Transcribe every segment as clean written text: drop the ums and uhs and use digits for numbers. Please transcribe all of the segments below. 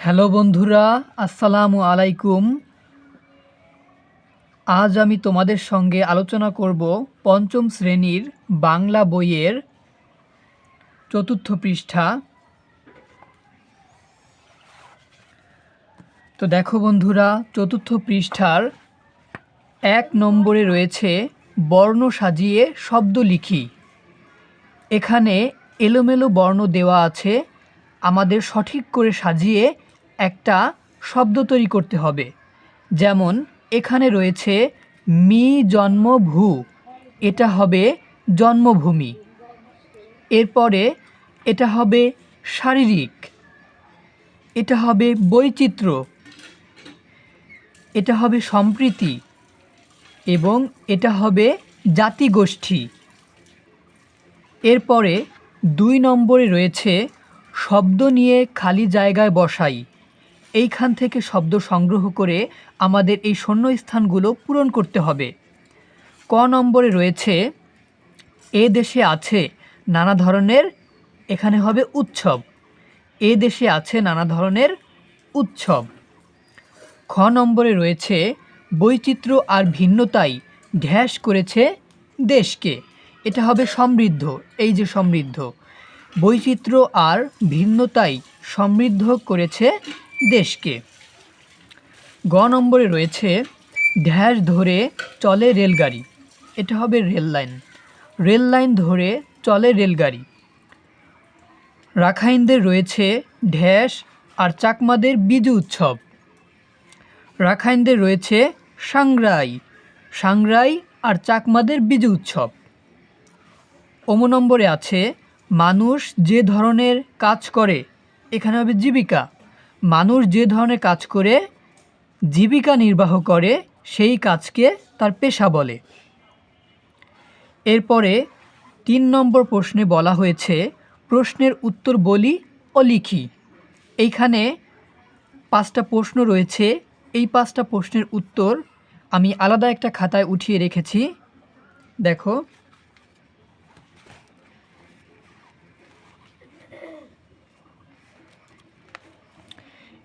Hello বন্ধুরা, আসসালামু আলাইকুম। আজ আমি তোমাদের সঙ্গে আলোচনা করব পঞ্চম শ্রেণীর বাংলা বইয়ের ৪র্থ পৃষ্ঠা। তো দেখো বন্ধুরা, ৪র্থ পৃষ্ঠার ১ নম্বরে রয়েছে বর্ণ সাজিয়ে শব্দ লিখি। এখানে এলোমেলো বর্ণ দেওয়া আছে, আমাদের সঠিক করে সাজিয়ে একটা শব্দ তৈরি করতে হবে। যেমন এখানে রয়েছে মি জন্ম ভূ, এটা হবে জন্মভূমি। এরপরে এটা হবে শারীরিক, এটা হবে বৈচিত্র্য, এটা হবে সম্প্রীতি এবং এটা হবে জাতিগোষ্ঠী। এরপরে ২ নম্বরে রয়েছে শব্দ নিয়ে খালি জায়গায় বসাই। এইখান থেকে শব্দ সংগ্রহ করে আমাদের এই শূন্যস্থানগুলো পূরণ করতে হবে। ক নম্বরে রয়েছে এ দেশে আছে নানা ধরনের, এখানে হবে উৎসব। এ দেশে আছে নানা ধরনের উৎসব। খ নম্বরে রয়েছে বৈচিত্র্য আর ভিন্নতাই ঢ্যাস করেছে দেশকে, এটা হবে সমৃদ্ধ। এই যে সমৃদ্ধ, বৈচিত্র্য আর ভিন্নতাই সমৃদ্ধ করেছে দেশকে। গ নম্বরে রয়েছে ঢ্যাস ধরে চলে রেলগাড়ি, এটা হবে রেল লাইন। রেল লাইন ধরে চলে রেলগাড়ি। রাখাইনদের রয়েছে ঢ্যাস আর চাকমাদের বিজু উৎসব। রাখাইনদের রয়েছে সাংগ্রাই, সাংগ্রাই আর চাকমাদের বিজু উৎসব। নম্বরে আছে মানুষ যে ধরনের কাজ করে, এখানে হবে জীবিকা। মানুষ যে ধরনের কাজ করে জীবিকা নির্বাহ করে সেই কাজকে তার পেশা বলে। এরপরে ৩ নম্বর প্রশ্নে বলা হয়েছে প্রশ্নের উত্তর বলি ও লিখি। এইখানে ৫টা প্রশ্ন রয়েছে, এই ৫টা প্রশ্নের উত্তর আমি আলাদা একটা খাতায় উঠিয়ে রেখেছি। দেখো,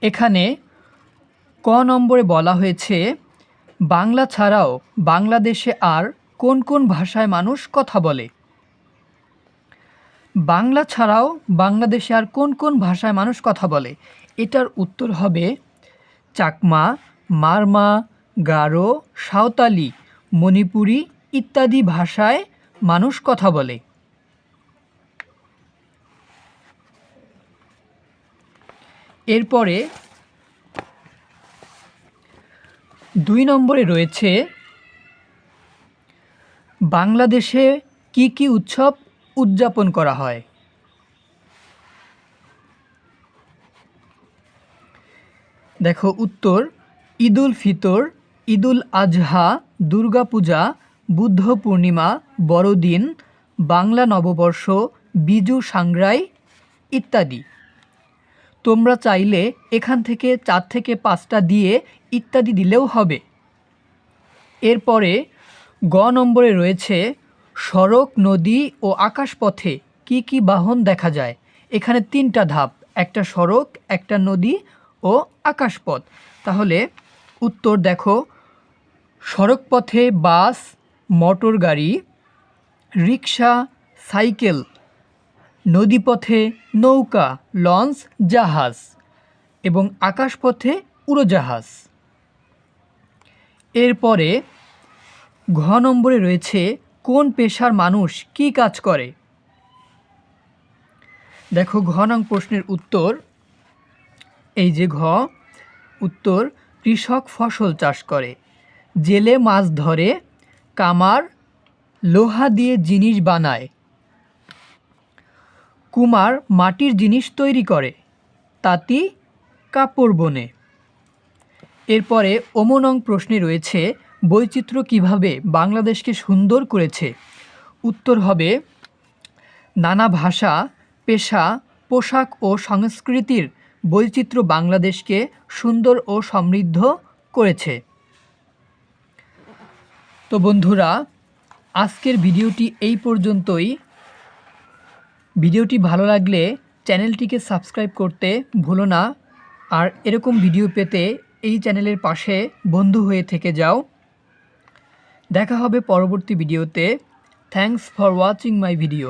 এখানে ক নম্বরে বলা হয়েছে বাংলা ছাড়াও বাংলাদেশে আর কোন কোন ভাষায় মানুষ কথা বলে। বাংলা ছাড়াও বাংলাদেশে আর কোন কোন ভাষায় মানুষ কথা বলে, এটার উত্তর হবে চাকমা, মারমা, গারো, সাঁওতালি, মণিপুরি ইত্যাদি ভাষায় মানুষ কথা বলে। এরপরে ২ নম্বরে রয়েছে বাংলাদেশে কি কি উৎসব উদযাপন করা হয়। দেখো উত্তর ঈদুল ফিতর, ঈদুল আজহা, দুর্গাপূজা, বুদ্ধ পূর্ণিমা, বড়দিন, বাংলা নববর্ষ, বিজু সাংগ্রাই ইত্যাদি। তোমরা চাইলে এখান থেকে ৪ থেকে ৫টা দিয়ে ইত্যাদি দিলেও হবে। এরপরে গ নম্বরে রয়েছে সড়ক, নদী ও আকাশপথে কি কি বাহন দেখা যায়। এখানে ৩টা ধাপ, একটা সড়ক, একটা নদী ও আকাশপথ। তাহলে উত্তর দেখো, সড়কপথে বাস, মোটর গাড়ি, রিক্সা, সাইকেল, নদীপথে নৌকা, লঞ্চ, জাহাজ এবং আকাশপথে উড়োজাহাজ। এরপরে ঘ নম্বরে রয়েছে কোন পেশার মানুষ কি কাজ করে। দেখো ঘ নং প্রশ্নের উত্তর, এই যে ঘ, উত্তর কৃষক ফসল চাষ করে, জেলে মাছ ধরে, কামার লোহা দিয়ে জিনিস বানায়, কুমার মাটির জিনিস তৈরি করে, তাঁতি কাপড় বোনে। এরপরে নং প্রশ্নে রয়েছে বৈচিত্র্য কিভাবে বাংলাদেশকে সুন্দর করেছে। উত্তর হবে নানা ভাষা, পেশা, পোশাক ও সংস্কৃতির বৈচিত্র্য বাংলাদেশকে সুন্দর ও সমৃদ্ধ করেছে। তো বন্ধুরা, আজকের ভিডিওটি এই পর্যন্তই। ভিডিওটি ভালো লাগলে চ্যানেলটিকে সাবস্ক্রাইব করতে ভুলো না। আর এরকম ভিডিও পেতে এই চ্যানেলের পাশে বন্ধু হয়ে থেকে যাও। দেখা হবে পরবর্তী ভিডিওতে। Thanks for watching my video.